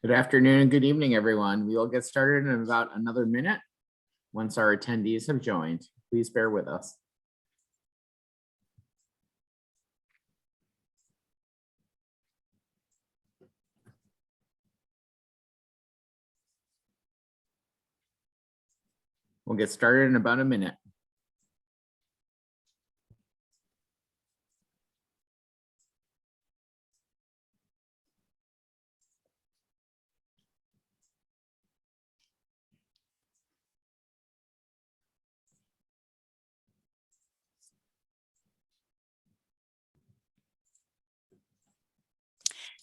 Good afternoon and good evening, everyone. We will get started in about another minute once our attendees have joined. Please bear with us. We'll get started in about a minute.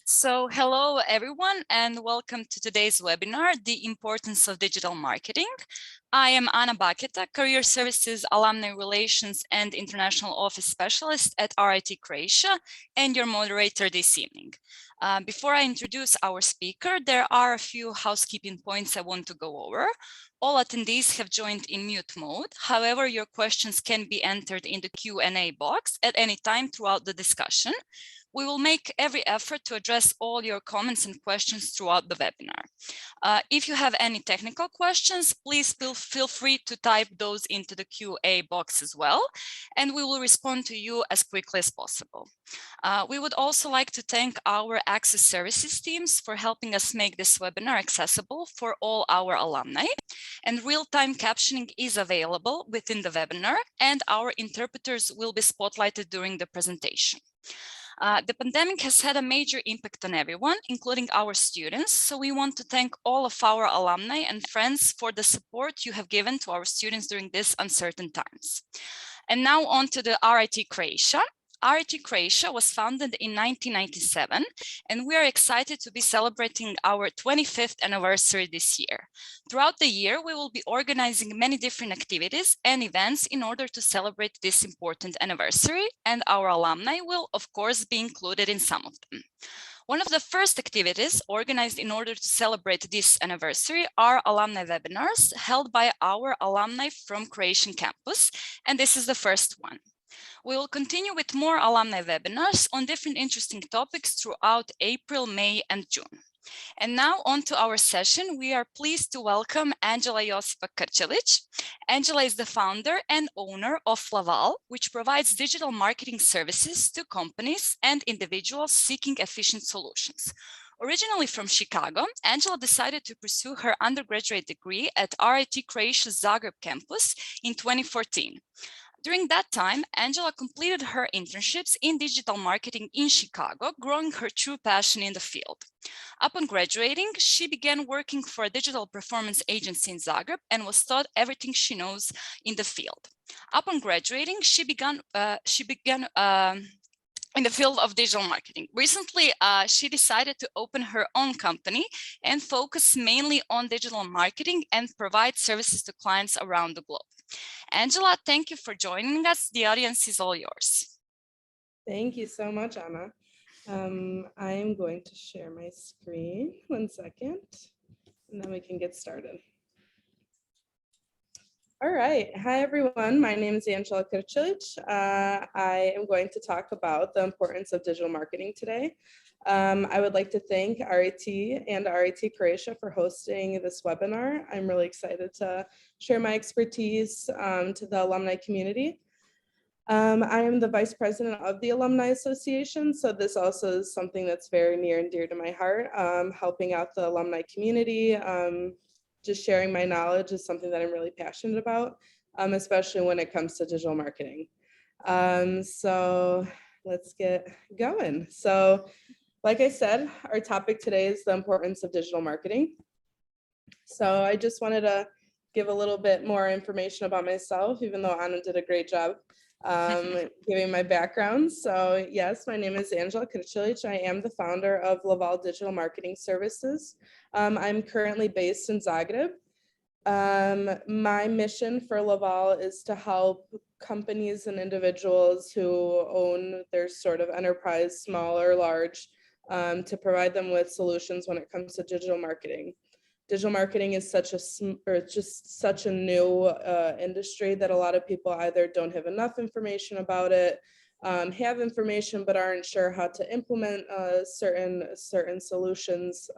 So hello everyone and welcome to today's webinar, The Importance of Digital Marketing. I am Anna Baketa, Career Services, Alumni Relations and International Office Specialist at RIT Croatia and your moderator this evening. Before I introduce our speaker, there are a few housekeeping points I want to go over. All attendees have joined in mute mode. However, your questions can be entered in the Q&A box at any time throughout the discussion. We will make every effort to address all your comments and questions throughout the webinar. If you have any technical questions, please feel free to type those into the QA box as well, and we will respond to you as quickly as possible. We would also like to thank our Access Services teams for helping us make this webinar accessible for all our alumni. And real-time captioning is available within the webinar, and our interpreters will be spotlighted during the presentation. The pandemic has had a major impact on everyone, including our students. So we want to thank all of our alumni and friends for the support you have given to our students during these uncertain times. And now on to the RIT Croatia. RIT Croatia was founded in 1997, and we are excited to be celebrating our 25th anniversary this year. Throughout the year, we will be organizing many different activities and events in order to celebrate this important anniversary, and our alumni will, of course, be included in some of them. One of the first activities organized in order to celebrate this anniversary are alumni webinars held by our alumni from Croatian campus, and this is the first one. We will continue with more alumni webinars on different interesting topics throughout April, May, and June. And now on to our session. We are pleased to welcome Angela Josipa Krčelić. Angela is the founder and owner of Laval, which provides digital marketing services to companies and individuals seeking efficient solutions. Originally from Chicago, Angela decided to pursue her undergraduate degree at RIT Croatia's Zagreb campus in 2014. During that time, Angela completed her internships in digital marketing in Chicago, growing her true passion in the field. Upon graduating, she began working for a digital performance agency in Zagreb and was taught everything she knows in the field. Upon graduating, she began in the field of digital marketing. Recently, she decided to open her own company and focus mainly on digital marketing and provide services to clients around the globe. Angela, thank you for joining us. The audience is all yours. Thank you so much, Anna. I am going to share my screen. 1 second, and then we can get started. All right. Hi, everyone. My name is Angela Krčelić. I am going to talk about the importance of digital marketing today. I would like to thank RIT and RIT Croatia for hosting this webinar. I'm really excited to share my expertise to the alumni community. I am the vice president of the Alumni Association, so this also is something that's very near and dear to my heart. Helping out the alumni community, just sharing my knowledge is something that I'm really passionate about, especially when it comes to digital marketing. So let's get going. So like I said, our topic today is the importance of digital marketing. So I just wanted to give a little bit more information about myself, even though Anna did a great job giving my background. So yes, my name is Angela Krčelić. I am the founder of Laval Digital Marketing Services. I'm currently based in Zagreb. My mission for Laval is to help companies and individuals who own their sort of enterprise, small or large, to provide them with solutions when it comes to digital marketing. Digital marketing is just such a new industry that a lot of people either don't have enough information about it, have information but aren't sure how to implement certain solutions.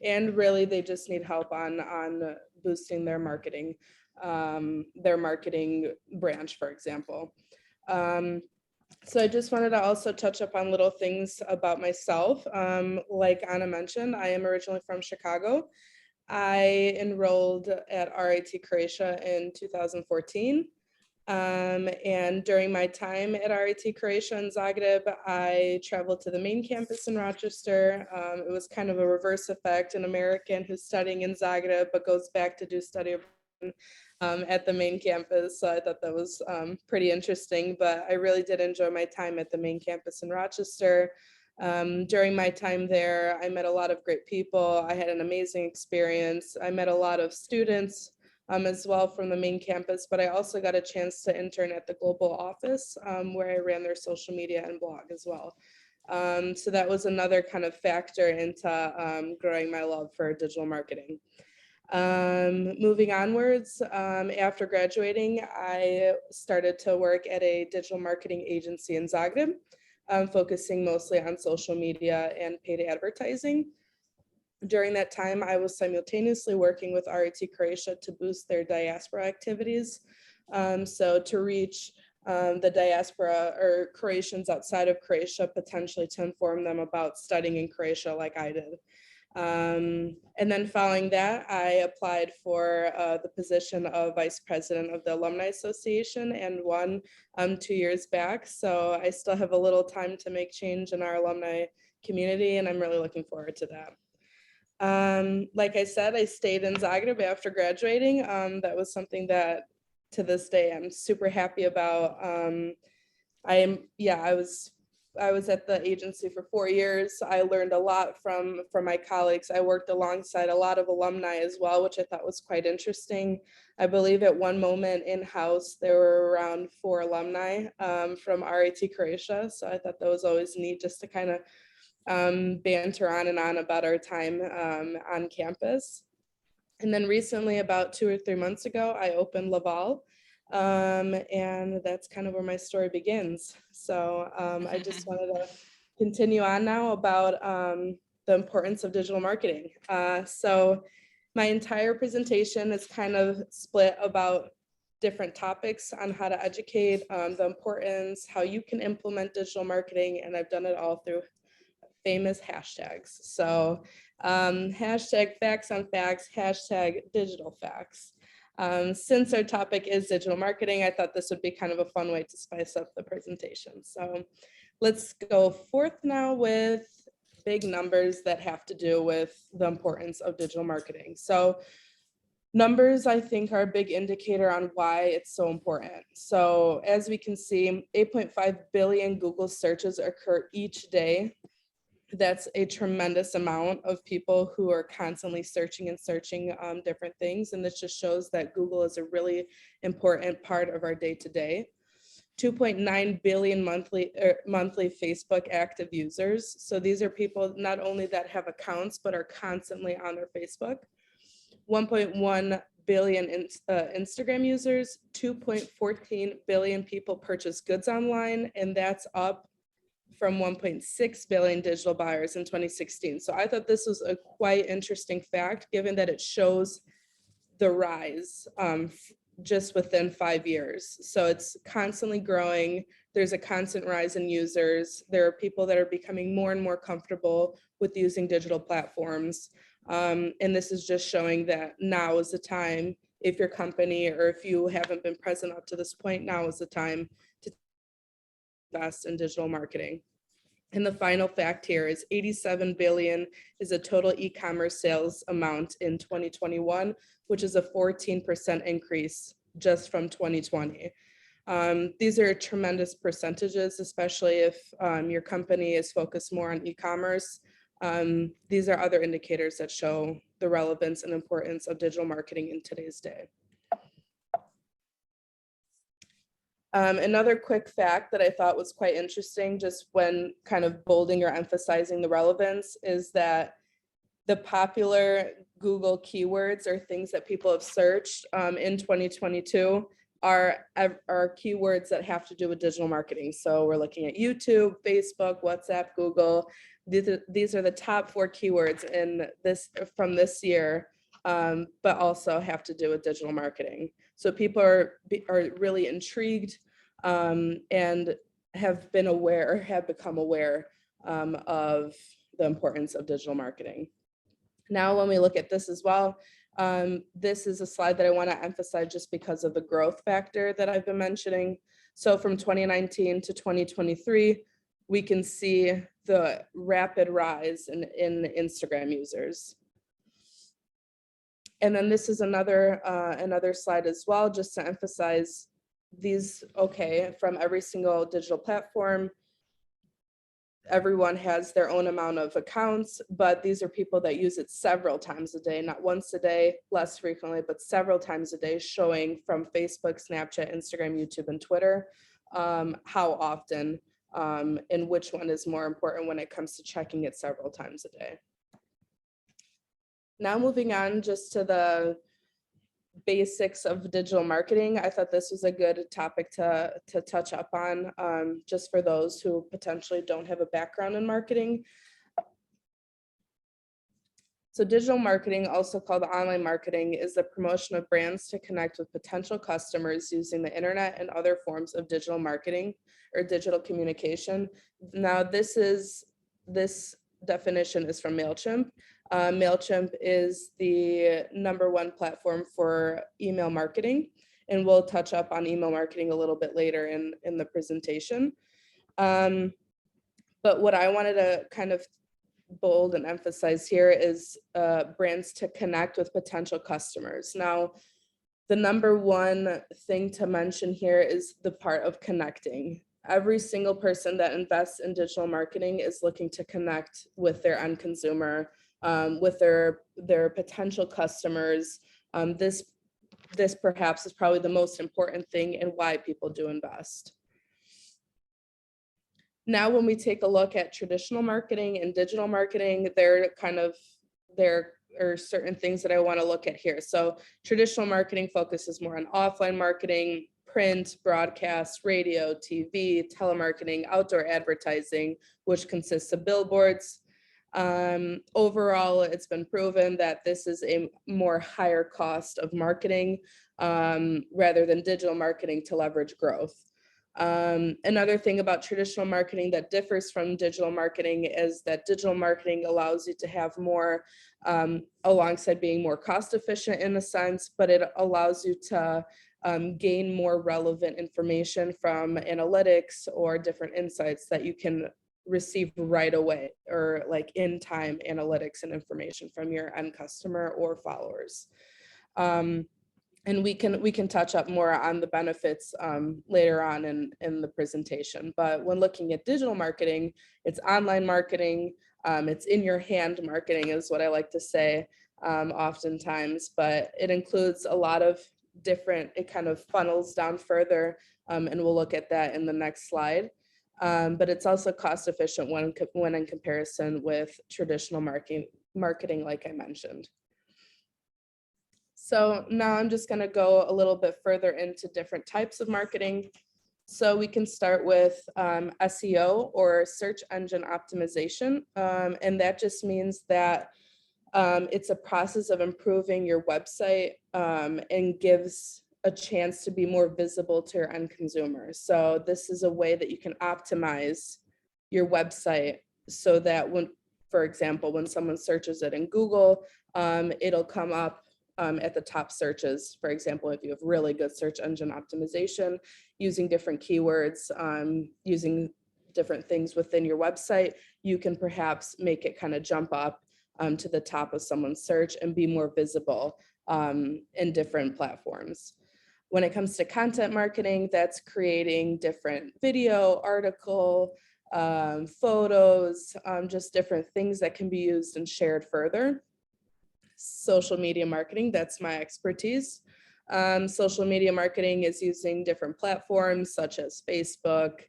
and really they just need help on boosting their marketing branch, for example. So I just wanted to also touch up on little things about myself. Like Anna mentioned, I am originally from Chicago. I enrolled at RIT Croatia in 2014. And during my time at RIT Croatia in Zagreb, I traveled to the main campus in Rochester. It was kind of a reverse effect, an American who's studying in Zagreb but goes back to do study abroad at the main campus. So I thought that was pretty interesting, but I really did enjoy my time at the main campus in Rochester. During my time there, I met a lot of great people. I had an amazing experience. I met a lot of students as well from the main campus, but I also got a chance to intern at the global office where I ran their social media and blog as well. So that was another kind of factor into growing my love for digital marketing. Moving onwards, after graduating, I started to work at a digital marketing agency in Zagreb, focusing mostly on social media and paid advertising. During that time, I was simultaneously working with RIT Croatia to boost their diaspora activities. So to reach the diaspora or Croatians outside of Croatia, potentially to inform them about studying in Croatia like I did. And then following that, I applied for the position of Vice President of the Alumni Association and won 2 years back. So I still have a little time to make change in our alumni community, and I'm really looking forward to that. Like I said, I stayed in Zagreb after graduating. That was something that to this day I'm super happy about. I was at the agency for 4 years. I learned a lot from my colleagues. I worked alongside a lot of alumni as well, which I thought was quite interesting. I believe at one moment in-house, there were around 4 alumni from RIT Croatia. So I thought that was always neat just to kind of banter on and on about our time on campus. And then recently, about 2 or 3 months ago, I opened Laval. And that's kind of where my story begins. So I just wanted to continue on now about the importance of digital marketing. So my entire presentation is kind of split about different topics on how to educate, the importance, how you can implement digital marketing, and I've done it all through famous hashtags. So hashtag facts on facts, hashtag digital facts. Since our topic is digital marketing, I thought this would be kind of a fun way to spice up the presentation. So let's go forth now with big numbers that have to do with the importance of digital marketing. So numbers, I think, are a big indicator on why it's so important. So as we can see, 8.5 billion Google searches occur each day. That's a tremendous amount of people who are constantly searching and searching different things. And this just shows that Google is a really important part of our day-to-day. 2.9 billion monthly Facebook active users. So these are people not only that have accounts, but are constantly on their Facebook. 1.1 billion Instagram users, 2.14 billion people purchase goods online, and that's up from 1.6 billion digital buyers in 2016. So I thought this was a quite interesting fact, given that it shows the rise just within 5 years. So it's constantly growing. There's a constant rise in users. There are people that are becoming more and more comfortable with using digital platforms. And this is just showing that now is the time, if your company or if you haven't been present up to this point, now is the time to invest in digital marketing. And the final fact here is 87 billion is a total e-commerce sales amount in 2021, which is a 14% increase just from 2020. These are tremendous percentages, especially if your company is focused more on e-commerce. These are other indicators that show the relevance and importance of digital marketing in today's day. Another quick fact that I thought was quite interesting, just when kind of bolding or emphasizing the relevance, is that the popular Google keywords or things that people have searched in 2022 are keywords that have to do with digital marketing. So we're looking at YouTube, Facebook, WhatsApp, Google. these are the top 4 keywords in this from this year, but also have to do with digital marketing. So people are really intrigued and have become aware of the importance of digital marketing. Now, when we look at this as well, this is a slide that I want to emphasize just because of the growth factor that I've been mentioning. So from 2019 to 2023, we can see the rapid rise in Instagram users. And then this is another slide as well, just to emphasize these, from every single digital platform, everyone has their own amount of accounts, but these are people that use it several times a day, not once a day, less frequently, but several times a day, showing from Facebook, Snapchat, Instagram, YouTube, and Twitter, how often and which one is more important when it comes to checking it several times a day. Now moving on just to the basics of digital marketing. I thought this was a good topic to touch up on, just for those who potentially don't have a background in marketing. So digital marketing, also called online marketing, is the promotion of brands to connect with potential customers using the internet and other forms of digital marketing or digital communication. Now this definition is from MailChimp. MailChimp is the #1 platform for email marketing, and we'll touch up on email marketing a little bit later in the presentation. But what I wanted to kind of bold and emphasize here is brands to connect with potential customers. Now, the #1 thing to mention here is the part of connecting. Every single person that invests in digital marketing is looking to connect with their end consumer, with their potential customers. This perhaps is probably the most important thing and why people do invest. Now, when we take a look at traditional marketing and digital marketing, there are certain things that I want to look at here. So traditional marketing focuses more on offline marketing, print, broadcast, radio, TV, telemarketing, outdoor advertising, which consists of billboards. Overall, it's been proven that this is a more higher cost of marketing rather than digital marketing to leverage growth. Another thing about traditional marketing that differs from digital marketing is that digital marketing allows you to have more, alongside being more cost efficient in a sense, but it allows you to gain more relevant information from analytics or different insights that you can receive right away, or like in time analytics and information from your end customer or followers. And we can touch up more on the benefits later on in the presentation. But when looking at digital marketing, it's online marketing, it's in your hand marketing is what I like to say oftentimes, but it includes a lot of different, it kind of funnels down further, and we'll look at that in the next slide. But it's also cost efficient when in comparison with traditional marketing, like I mentioned. So now I'm just going to go a little bit further into different types of marketing. So we can start with SEO, or search engine optimization. And that just means that it's a process of improving your website and gives a chance to be more visible to your end consumers. So this is a way that you can optimize your website so that when, for example, when someone searches it in Google, it'll come up at the top searches. For example, if you have really good search engine optimization, using different keywords, using different things within your website, you can perhaps make it kind of jump up to the top of someone's search and be more visible in different platforms. When it comes to content marketing, that's creating different video, article, photos, just different things that can be used and shared further. Social media marketing, that's my expertise. Social media marketing is using different platforms such as Facebook,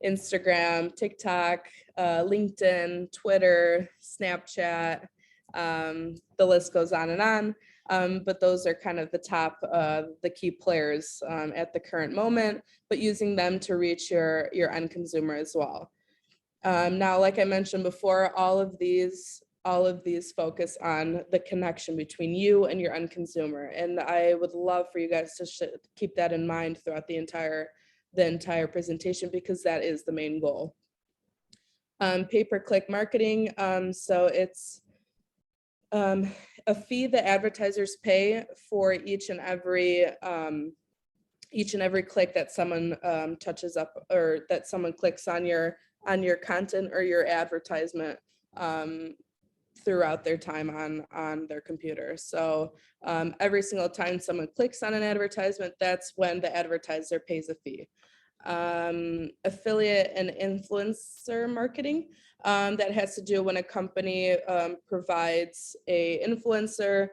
Instagram, TikTok, LinkedIn, Twitter, Snapchat, the list goes on and on. But those are kind of the top, the key players at the current moment, but using them to reach your end consumer as well. Now, like I mentioned before, all of these focus on the connection between you and your end consumer. And I would love for you guys to keep that in mind throughout the entire presentation, because that is the main goal. Pay-per-click marketing. So it's a fee that advertisers pay for each and every click that someone touches up, or that someone clicks on your content or your advertisement throughout their time on their computer. So every single time someone clicks on an advertisement, that's when the advertiser pays a fee. Affiliate and influencer marketing, that has to do when a company provides a influencer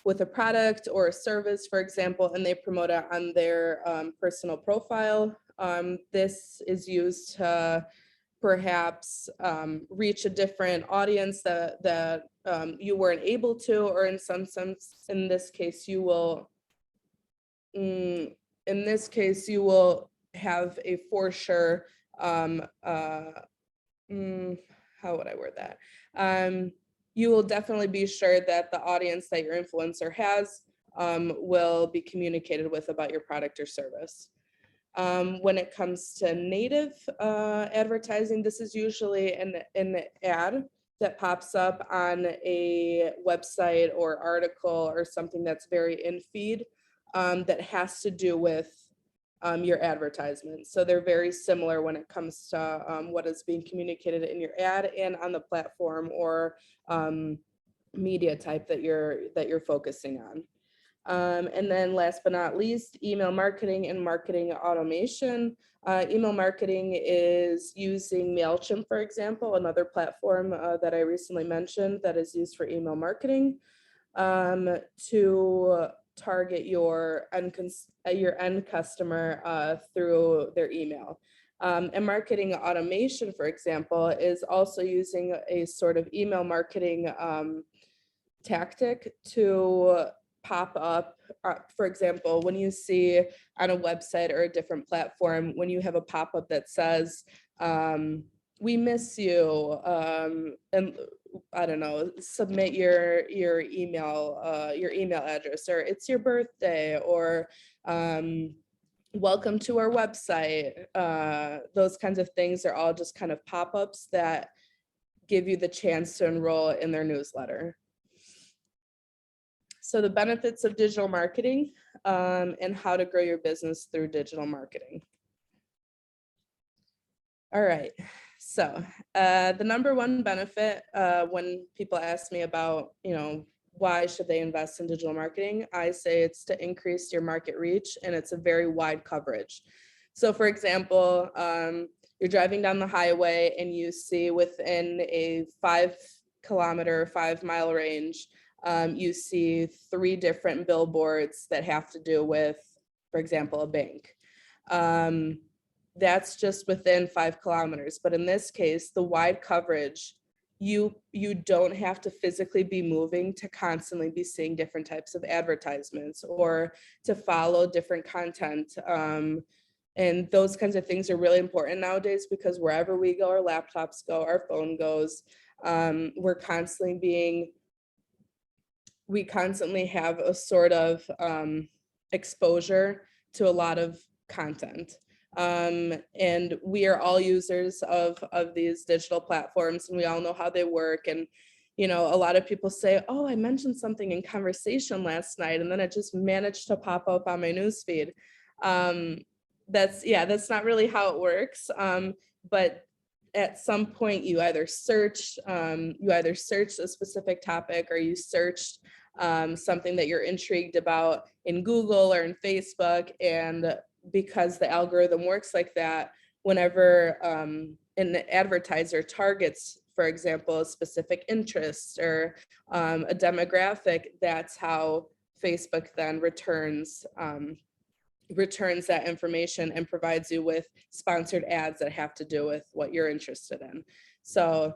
with a product or a service, for example, and they promote it on their personal profile. This is used to perhaps reach a different audience that you weren't able to, or in some sense, in this case, you will have a for sure, how would I word that? You will definitely be sure that the audience that your influencer has will be communicated with about your product or service. When it comes to native advertising, this is usually an ad that pops up on a website or article or something that's very in feed, that has to do with your advertisement. So they're very similar when it comes to what is being communicated in your ad and on the platform or media type that you're focusing on. And then last but not least, email marketing and marketing automation. Email marketing is using MailChimp, for example, another platform that I recently mentioned that is used for email marketing, to target your end customer through their email. And marketing automation, for example, is also using a sort of email marketing tactic to pop up, for example, when you see on a website or a different platform, when you have a pop-up that says, we miss you, and I don't know, submit your email address, or it's your birthday, or welcome to our website. Those kinds of things are all just kind of pop-ups that give you the chance to enroll in their newsletter. So the benefits of digital marketing and how to grow your business through digital marketing. All right, so the number one benefit when people ask me about, why should they invest in digital marketing, I say it's to increase your market reach, and it's a very wide coverage. So for example, you're driving down the highway and you see within a 5 mile range, you see 3 different billboards that have to do with, for example, a bank. That's just within 5 kilometers. But in this case, the wide coverage, you don't have to physically be moving to constantly be seeing different types of advertisements or to follow different content. And those kinds of things are really important nowadays, because wherever we go, our laptops go, our phone goes, we constantly have a sort of exposure to a lot of content. And we are all users of these digital platforms, and we all know how they work. And, a lot of people say, oh, I mentioned something in conversation last night, and then it just managed to pop up on my newsfeed. That's not really how it works. But at some point you either searched a specific topic, or you searched something that you're intrigued about in Google or in Facebook. And because the algorithm works like that, whenever an advertiser targets, for example, a specific interest or a demographic, that's how Facebook then returns that information and provides you with sponsored ads that have to do with what you're interested in. So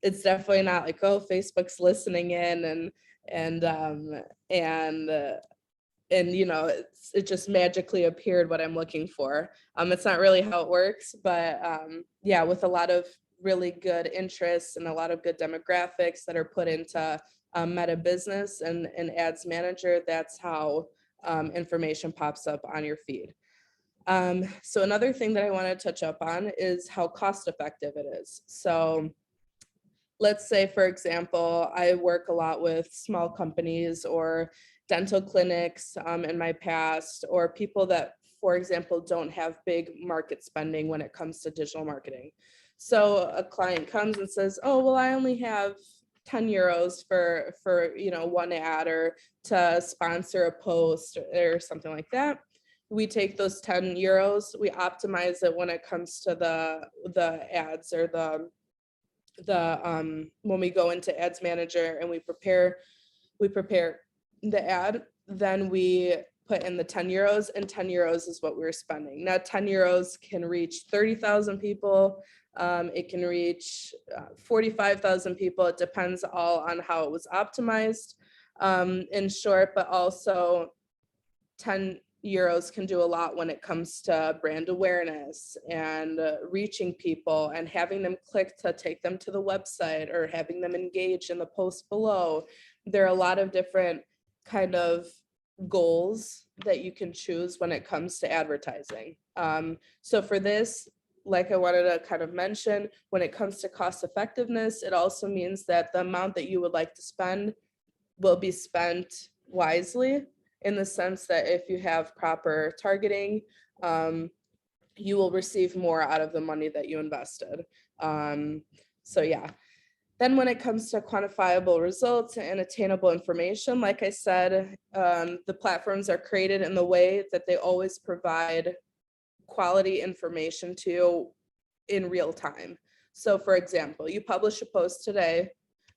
it's definitely not like, oh, Facebook's listening in and it just magically appeared what I'm looking for. It's not really how it works, but with a lot of really good interests and a lot of good demographics that are put into Meta Business and Ads Manager. That's how information pops up on your feed. So another thing that I want to touch up on is how cost effective it is. So let's say, for example, I work a lot with small companies or dental clinics in my past, or people that, for example, don't have big market spending when it comes to digital marketing. So a client comes and says, oh, well, I only have 10 euros for one ad or to sponsor a post or something like that. We take those 10 euros, we optimize it when it comes to the ads or when we go into Ads Manager and we prepare the ad, then we put in the 10 euros, and 10 euros is what we're spending. Now 10 euros can reach 30,000 people. It can reach 45,000 people. It depends all on how it was optimized, in short, but also 10 euros can do a lot when it comes to brand awareness and reaching people and having them click to take them to the website or having them engage in the post below. There are a lot of different kind of goals that you can choose when it comes to advertising. So for this, like I wanted to kind of mention, when it comes to cost effectiveness, it also means that the amount that you would like to spend will be spent wisely, in the sense that if you have proper targeting, you will receive more out of the money that you invested. So yeah. Then when it comes to quantifiable results and attainable information, like I said, the platforms are created in the way that they always provide quality information to you in real time. So for example, you publish a post today,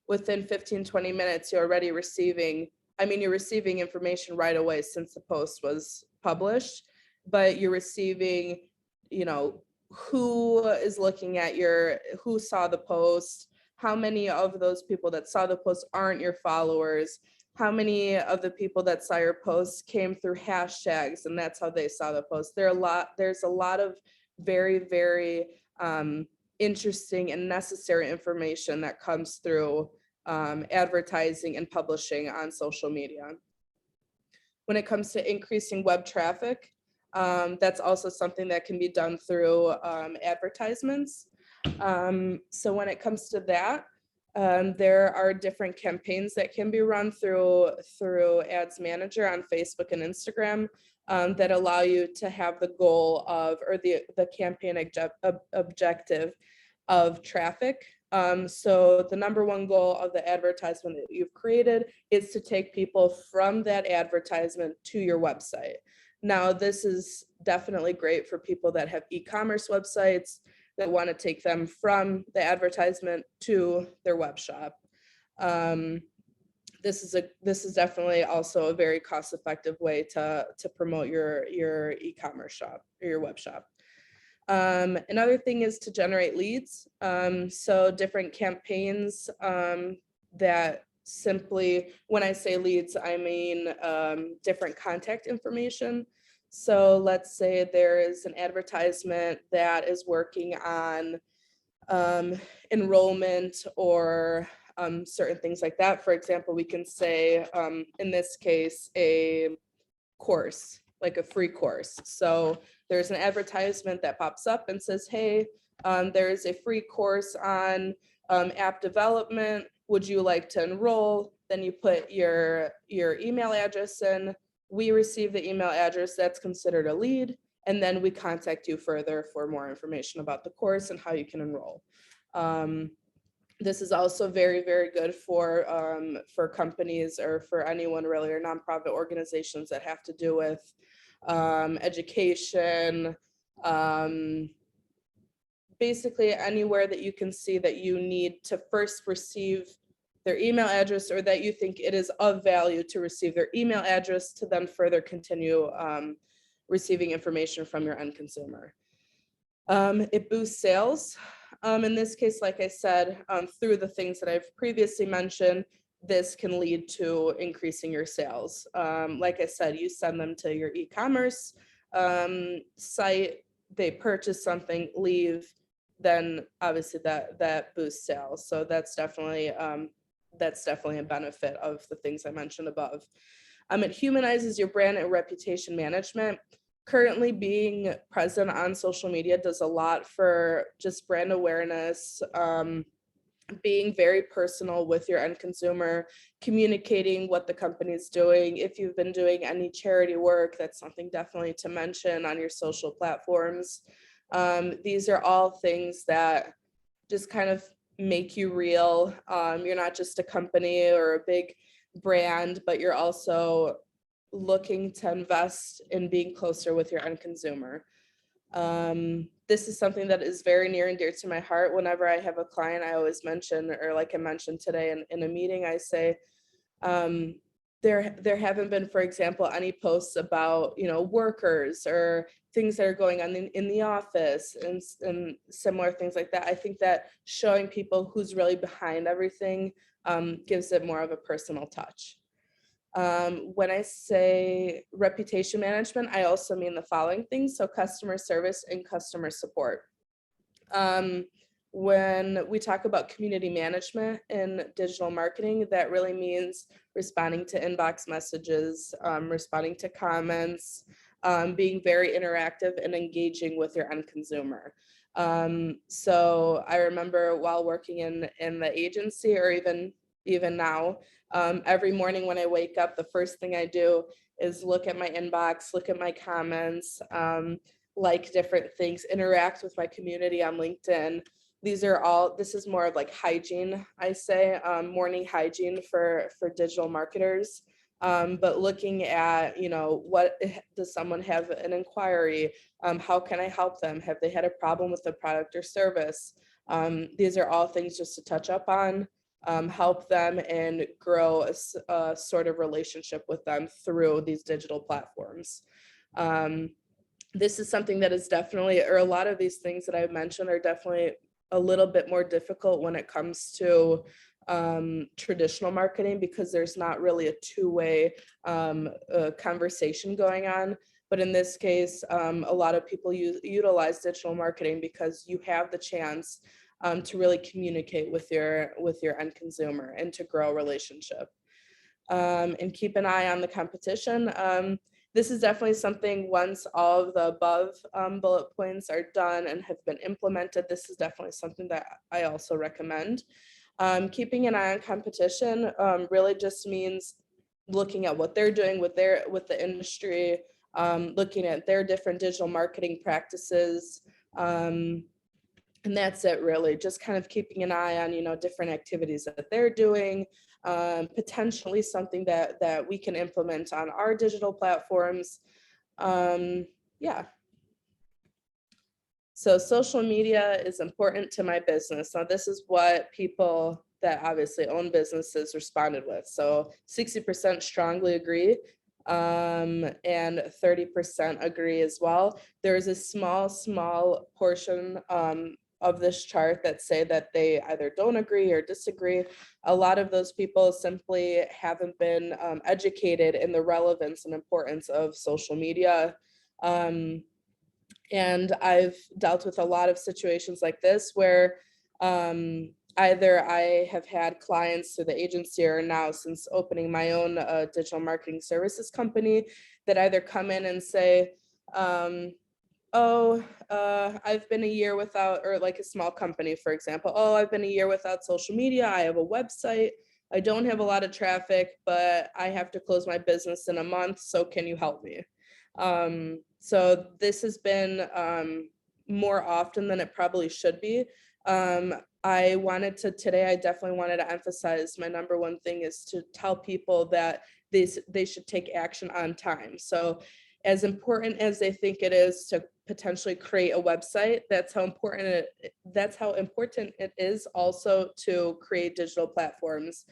within 15-20 minutes, you're already receiving information right away since the post was published, but you're receiving, who is looking at who saw the post, how many of those people that saw the post aren't your followers, how many of the people that saw your post came through hashtags and that's how they saw the post. There's a lot of very, very interesting and necessary information that comes through advertising and publishing on social media. When it comes to increasing web traffic, that's also something that can be done through advertisements. So when it comes to that, there are different campaigns that can be run through Ads Manager on Facebook and Instagram that allow you to have the goal of, or the campaign objective of traffic. So the number one goal of the advertisement that you've created is to take people from that advertisement to your website. Now, this is definitely great for people that have e-commerce websites that want to take them from the advertisement to their web shop. This is definitely also a very cost-effective way to promote your e-commerce shop or your web shop. Another thing is to generate leads. So different campaigns that simply, when I say leads, I mean different contact information. So let's say there is an advertisement that is working on enrollment or certain things like that. For example, we can say, in this case, a course, like a free course. So there's an advertisement that pops up and says, hey, there's a free course on app development. Would you like to enroll? Then you put your email address in. We receive the email address, that's considered a lead. And then we contact you further for more information about the course and how you can enroll. This is also very, very good for companies or for anyone really, or nonprofit organizations that have to do with education, basically anywhere that you can see that you need to first receive their email address, or that you think it is of value to receive their email address to then further continue receiving information from your end consumer. It boosts sales. In this case, like I said, through the things that I've previously mentioned, this can lead to increasing your sales. Like I said, you send them to your e-commerce site, they purchase something, leave, then obviously that boosts sales. So that's definitely a benefit of the things I mentioned above. It humanizes your brand and reputation management. Currently, being present on social media does a lot for just brand awareness, being very personal with your end consumer, communicating what the company is doing. If you've been doing any charity work, that's something definitely to mention on your social platforms. These are all things that just kind of make you real. You're not just a company or a big brand, but you're also looking to invest in being closer with your end consumer. This is something that is very near and dear to my heart. Whenever I have a client, I always mention, or like I mentioned today in a meeting, I say, there haven't been, for example, any posts about, workers or things that are going on in the office and similar things like that. I think that showing people who's really behind everything gives it more of a personal touch. When I say reputation management, I also mean the following things. So customer service and customer support. When we talk about community management in digital marketing, that really means responding to inbox messages, responding to comments, being very interactive and engaging with your end consumer. So I remember while working in the agency, or even now, every morning when I wake up, the first thing I do is look at my inbox, look at my comments, like different things, interact with my community on LinkedIn. This is more of like hygiene, I say, morning hygiene for digital marketers. But looking at, what does someone have an inquiry? How can I help them? Have they had a problem with the product or service? These are all things just to touch up on, help them and grow a sort of relationship with them through these digital platforms. This is something that is definitely, or a lot of these things that I've mentioned are definitely a little bit more difficult when it comes to traditional marketing, because there's not really a two-way conversation going on. But in this case, a lot of people utilize digital marketing because you have the chance to really communicate with your end consumer and to grow a relationship. And keep an eye on the competition. This is definitely something, once all of the above bullet points are done and have been implemented, this is definitely something that I also recommend. Keeping an eye on competition really just means looking at what they're doing with the industry, looking at their different digital marketing practices. And that's it, really, just kind of keeping an eye on, different activities that they're doing, potentially something that we can implement on our digital platforms. Yeah. So social media is important to my business. Now, this is what people that obviously own businesses responded with. So 60% strongly agree, and 30% agree as well. There's a small portion of this chart that say that they either don't agree or disagree. A lot of those people simply haven't been educated in the relevance and importance of social media. And I've dealt with a lot of situations like this where either I have had clients through the agency, or now since opening my own digital marketing services company, that either come in and say, I've been a year without, or like a small company, for example, I've been a year without social media. I have a website. I don't have a lot of traffic, but I have to close my business in a month. So can you help me? So this has been more often than it probably should be. I definitely wanted to emphasize, my number one thing is to tell people that they should take action on time. So as important as they think it is to potentially create a website, that's how important it is also to create digital platforms,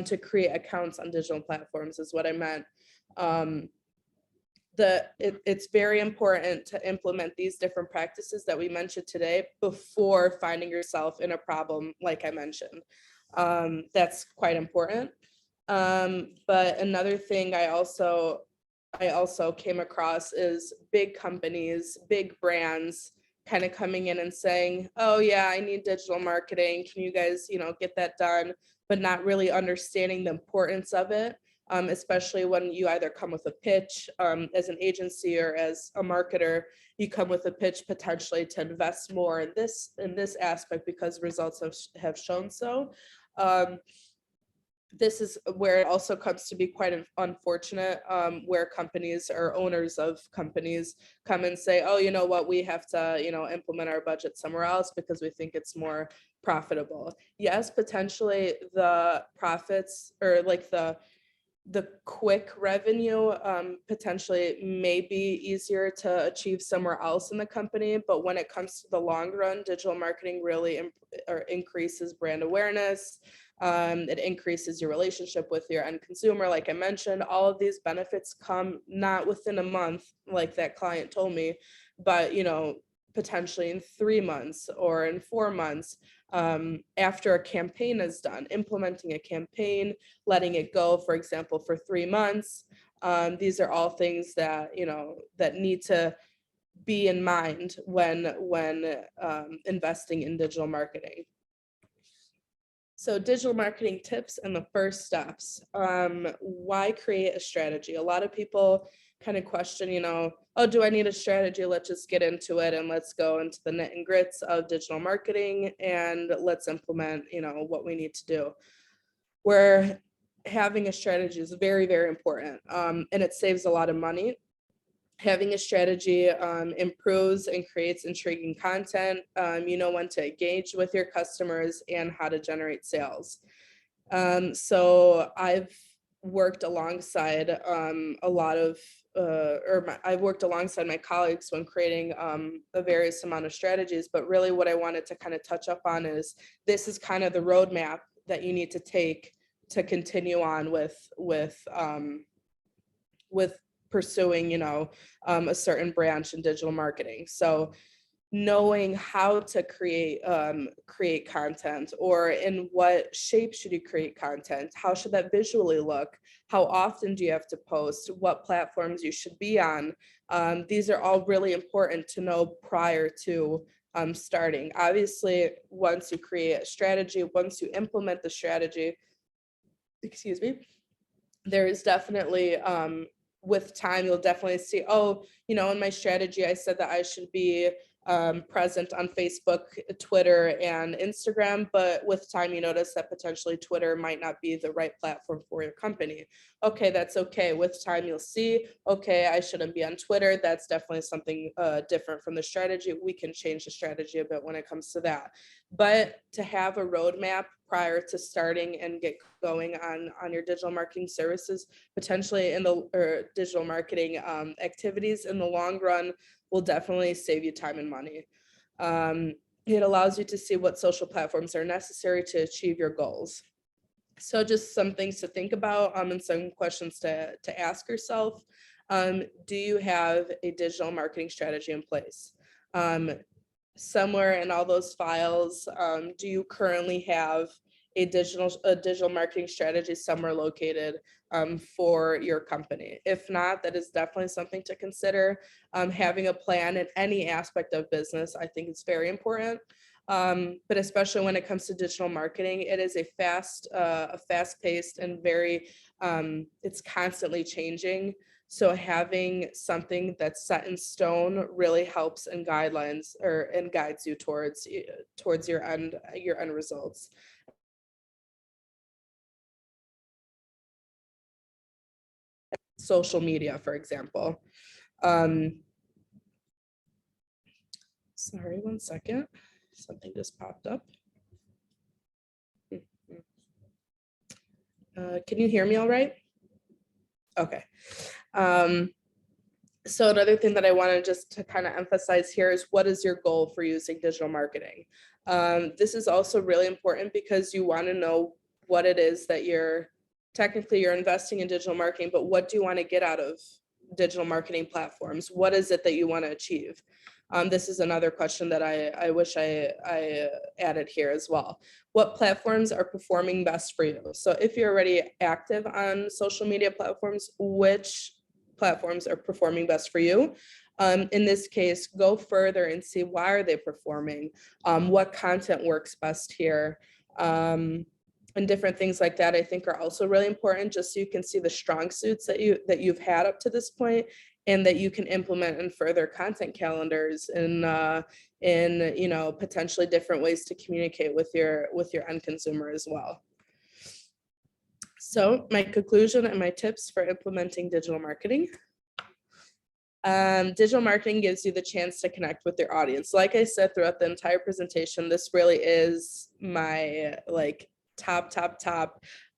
to create accounts on digital platforms is what I meant. It's very important to implement these different practices that we mentioned today before finding yourself in a problem, like I mentioned. That's quite important. But another thing I also came across is big companies, big brands kind of coming in and saying, oh yeah, I need digital marketing. Can you guys, get that done? But not really understanding the importance of it, especially when you either come with a pitch as an agency or as a marketer, you come with a pitch potentially to invest more in this aspect because results have shown so. This is where it also comes to be quite unfortunate, where companies or owners of companies come and say, oh, you know what, we have to, implement our budget somewhere else because we think it's more profitable. Yes, potentially the profits or like the quick revenue potentially may be easier to achieve somewhere else in the company. But when it comes to the long run, digital marketing really increases brand awareness. It increases your relationship with your end consumer. Like I mentioned, all of these benefits come not within a month, like that client told me, but, potentially in 3 months or in 4 months after a campaign is done, implementing a campaign, letting it go, for example, for 3 months. These are all things that, that need to be in mind when investing in digital marketing. So digital marketing tips and the first steps. Why create a strategy? A lot of people kind of question, oh, do I need a strategy? Let's just get into it and let's go into the nit and grits of digital marketing and let's implement, what we need to do. Where having a strategy is very, very important, and it saves a lot of money. Having a strategy improves and creates intriguing content. You know when to engage with your customers and how to generate sales. So I've worked alongside I've worked alongside my colleagues when creating a various amount of strategies. But really what I wanted to kind of touch up on is this is kind of the roadmap that you need to take to continue on with pursuing, a certain branch in digital marketing. So knowing how to create content, or in what shape should you create content? How should that visually look? How often do you have to post? What platforms you should be on? These are all really important to know prior to starting. Obviously, once you create a strategy, once you implement the strategy, there is definitely with time, you'll definitely see, oh, in my strategy, I said that I should be present on Facebook, Twitter, and Instagram, but with time you notice that potentially Twitter might not be the right platform for your company. Okay, that's okay. With time you'll see, okay, I shouldn't be on Twitter. That's definitely something different from the strategy. We can change the strategy a bit when it comes to that. But to have a roadmap prior to starting and get going on your digital marketing services, potentially in the digital marketing activities in the long run, will definitely save you time and money. It allows you to see what social platforms are necessary to achieve your goals. So just some things to think about and some questions to ask yourself. Do you have a digital marketing strategy in place? Somewhere in all those files, do you currently have a digital marketing strategy somewhere located for your company? If not, that is definitely something to consider. Having a plan in any aspect of business, I think it's very important. But especially when it comes to digital marketing, it is a fast-paced and very, it's constantly changing. So having something that's set in stone really helps and guides you towards your end results. Social media, for example. Sorry, one second. Something just popped up. Can you hear me all right? Okay. So another thing that I wanted just to kind of emphasize here is, what is your goal for using digital marketing? This is also really important because you want to know what it is that you're investing in digital marketing, but what do you want to get out of digital marketing platforms? What is it that you want to achieve? This is another question that I wish I added here as well. What platforms are performing best for you? So if you're already active on social media platforms, which platforms are performing best for you? In this case, go further and see why are they performing, what content works best here, and different things like that I think are also really important, just so you can see the strong suits that you've had up to this point, and that you can implement in further content calendars and in potentially different ways to communicate with your end consumer as well. So my conclusion and my tips for implementing digital marketing. Digital marketing gives you the chance to connect with your audience. Like I said throughout the entire presentation, this really is my top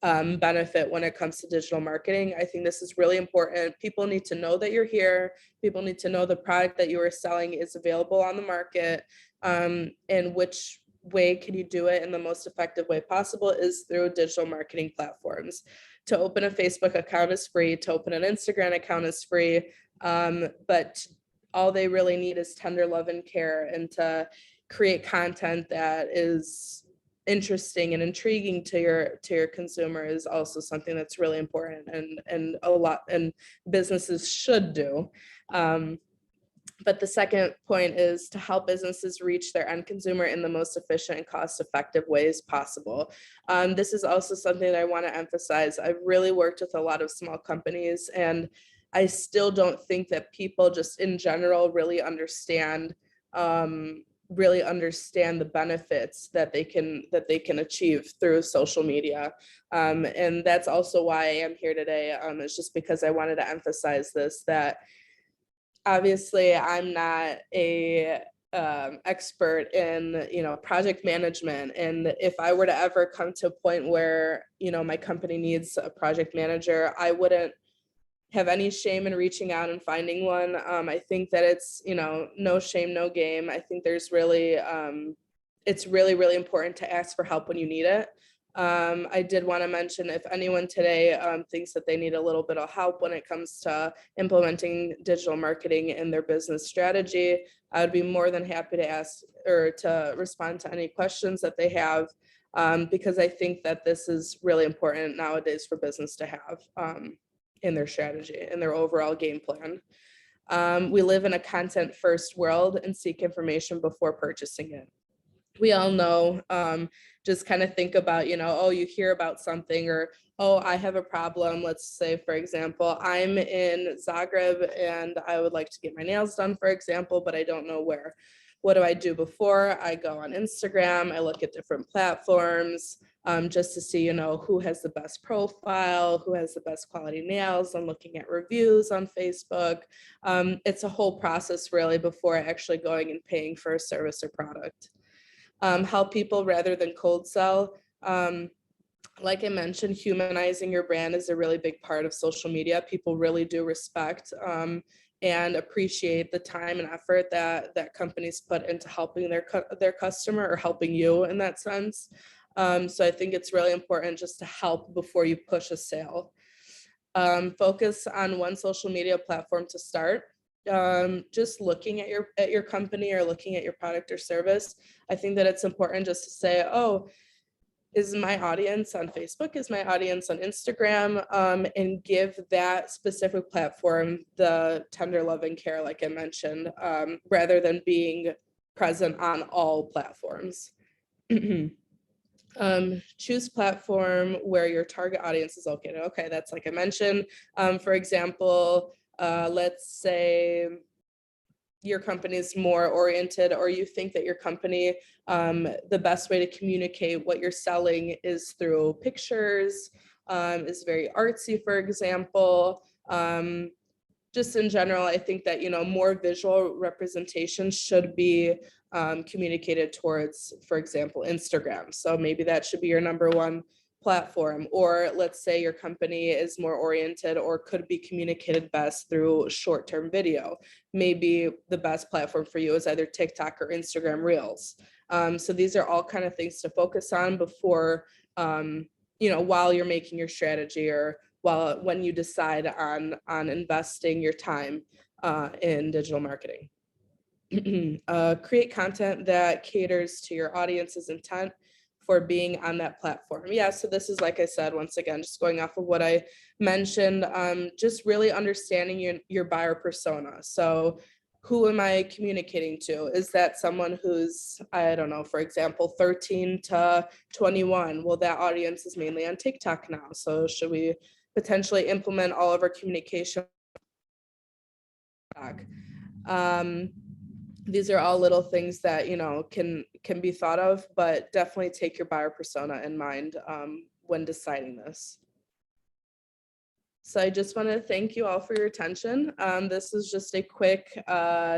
benefit when it comes to digital marketing. I think this is really important. People need to know that you're here. People need to know the product that you are selling is available on the market, and which way can you do it in the most effective way possible is through digital marketing platforms. To open a Facebook account is free. To open an Instagram account is free. But all they really need is tender love and care, and to create content that is interesting and intriguing to your consumer is also something that's really important and a lot and businesses should do. But the second point is to help businesses reach their end consumer in the most efficient and cost-effective ways possible. This is also something that I want to emphasize. I've really worked with a lot of small companies, and I still don't think that people just in general really understand the benefits that they can achieve through social media. And that's also why I am here today. It's just because I wanted to emphasize this, that obviously I'm not a expert in project management, and if I were to ever come to a point where my company needs a project manager, I wouldn't have any shame in reaching out and finding one. I think that it's no shame, no game. I think there's really it's really important to ask for help when you need it. I did want to mention, if anyone today thinks that they need a little bit of help when it comes to implementing digital marketing in their business strategy, I would be more than happy to ask or to respond to any questions that they have, because I think that this is really important nowadays for business to have in their strategy and their overall game plan. We live in a content first world and seek information before purchasing it. We all know, just kind of think about, oh, you hear about something, or, oh, I have a problem. Let's say, for example, I'm in Zagreb and I would like to get my nails done, for example, but I don't know where. What do I do before? I go on Instagram, I look at different platforms, just to see, who has the best profile, who has the best quality nails. I'm looking at reviews on Facebook. It's a whole process really before actually going and paying for a service or product. Help people rather than cold sell. Like I mentioned, humanizing your brand is a really big part of social media. People really do respect and appreciate the time and effort that companies put into helping their customer, or helping you in that sense. So I think it's really important just to help before you push a sale. Focus on one social media platform to start. Just looking at your company or looking at your product or service, I think that it's important just to say, oh, is my audience on Facebook? Is my audience on Instagram? And give that specific platform the tender love and care, like I mentioned, rather than being present on all platforms. Choose platform where your target audience is located. Okay, that's like I mentioned. For example, let's say your company is more oriented, or you think that your company, the best way to communicate what you're selling is through pictures, is very artsy, for example. Just in general, I think that, more visual representation should be communicated towards, for example, Instagram. So maybe that should be your number one platform. Or let's say your company is more oriented or could be communicated best through short-term video. Maybe the best platform for you is either TikTok or Instagram Reels. So these are all kind of things to focus on before, while you're making your strategy, or when you decide on investing your time in digital marketing. Create content that caters to your audience's intent for being on that platform. Yeah, so this is, like I said, once again, just going off of what I mentioned, just really understanding your buyer persona. So who am I communicating to? Is that someone who's, I don't know, for example, 13 to 21? Well, that audience is mainly on TikTok now. So should we potentially implement all of our communication? These are all little things that, you know, can be thought of, but definitely take your buyer persona in mind when deciding this. So I just want to thank you all for your attention. This is just a quick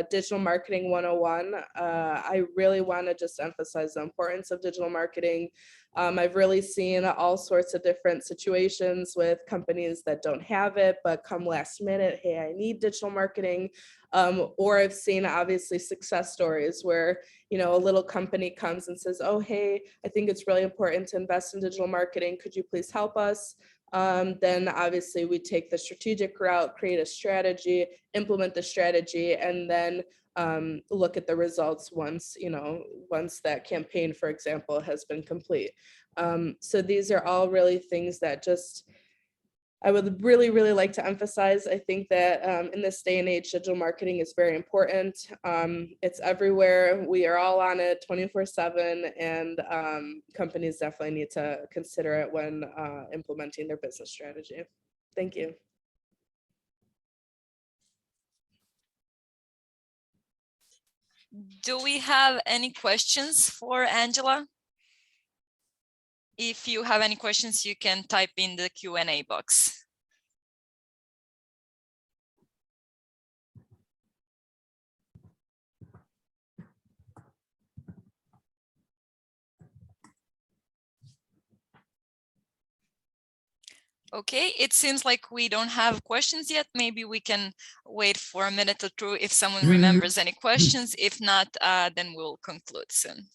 digital marketing 101. I really want to just emphasize the importance of digital marketing. I've really seen all sorts of different situations with companies that don't have it, but come last minute, hey, I need digital marketing. Or I've seen obviously success stories where, you know, a little company comes and says, oh, hey, I think it's really important to invest in digital marketing. Could you please help us? Then obviously we take the strategic route, create a strategy, implement the strategy, and then look at the results once, you know, once that campaign, for example, has been complete. So these are all really things that just, I would really, really like to emphasize. I think that in this day and age, digital marketing is very important. It's everywhere. We are all on it 24/7, and companies definitely need to consider it when implementing their business strategy. Thank you. Do we have any questions for Angela? If you have any questions, you can type in the Q&A box. Okay, it seems like we don't have questions yet. Maybe we can wait for a minute or two if someone remembers any questions. If not, then we'll conclude soon.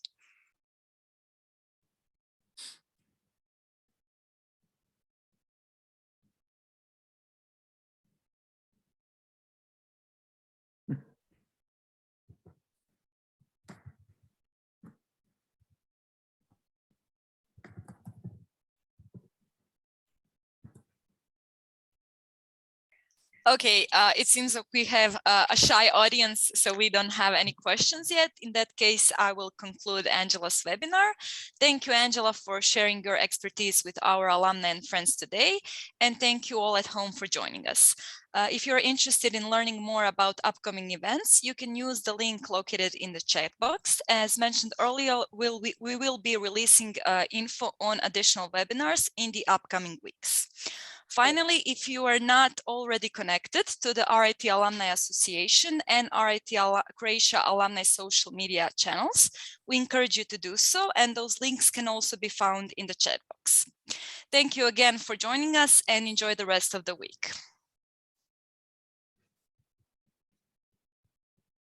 Okay, it seems that we have a shy audience, so we don't have any questions yet. In that case, I will conclude Angela's webinar. Thank you, Angela, for sharing your expertise with our alumni and friends today. And thank you all at home for joining us. If you're interested in learning more about upcoming events, you can use the link located in the chat box. As mentioned earlier, we will be releasing info on additional webinars in the upcoming weeks. Finally, if you are not already connected to the RIT Alumni Association and RIT Croatia Alumni social media channels, we encourage you to do so, and those links can also be found in the chat box. Thank you again for joining us, and enjoy the rest of the week.